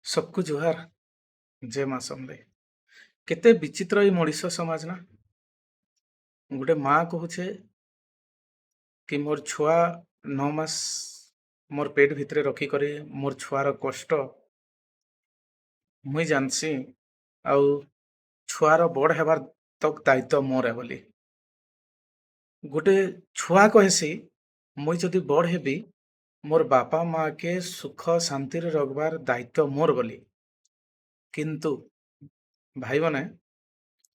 सबको जुहार जय माँ समले केते विचित्र ई मଣିଷ समाज ना गोटे माँ कहूछे कि मोर छुआ 9 मास मोर पेट भितरे रखी करे मोर छुआर कष्ट मुई जानसी आउ छुआर बड़ हेबार तक दायित्व मोर है बोली गोटे छुआ कहसी मुई जदि बड़ हेबी मोर बापा माँ के सुख शांति रे रखबार दायित्व मोर बोली किंतु भाई माने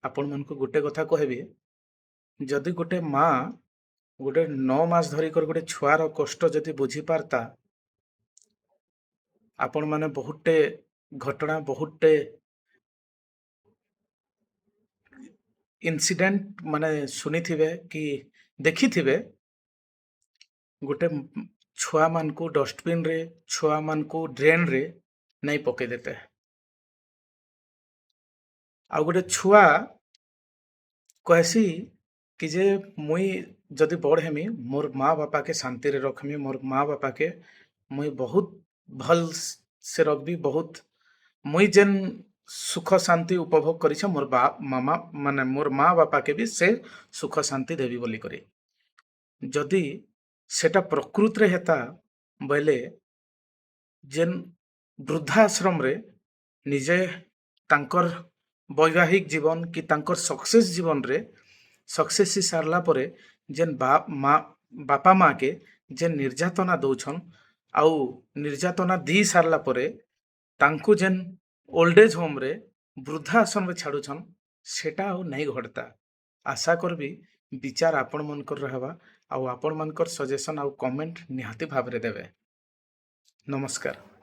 आपण मन को गोटे कथा कहबी जदि गोटे माँ गोटे 9 मास धरिकर गोटे छुआर कष्ट जदि बुझी पारता आपण माने बहुतटे घटना बहुतटे इनसीडेंट माने सुनी थिबे कि देखी थिबे गोटे छुआ मान को डस्टबिन रे छुआ मान को ड्रेन रे नहीं पके देते आ गोटे छुआ कहसी कि जे मुई जदि बड़ हेमी मोर माँ बापा के शांति रे रखमी मोर माँ बापा के मुई बहुत भल से रखबी बहुत मुई जेन सुख शांति उपभोग करिछ मोर मामा माने मोर माँ बापा के भी से सुख शांति देवी बोली करी जदि सेटा प्रकृत रे हेता बोले जेन वृद्धाश्रम रे निजे तांकर वैवाहिक जीवन कि तांकर सक्सेस जीवन रे सक्सेस सारला परे जेन बापा माँ के जेन निर्यातना दौछन आउ निर्यातना दी सारला परे तांकु जेन ओल्ड एज होम रे वृद्धाश्रम रे छाड़ुछन सेटा आउ नहीं घटता आशा करबी विचार आपण मनकर रहबा आउ आपण मनकर सजेशन आउ कमेंट निहाती भाव रे देबे नमस्कार।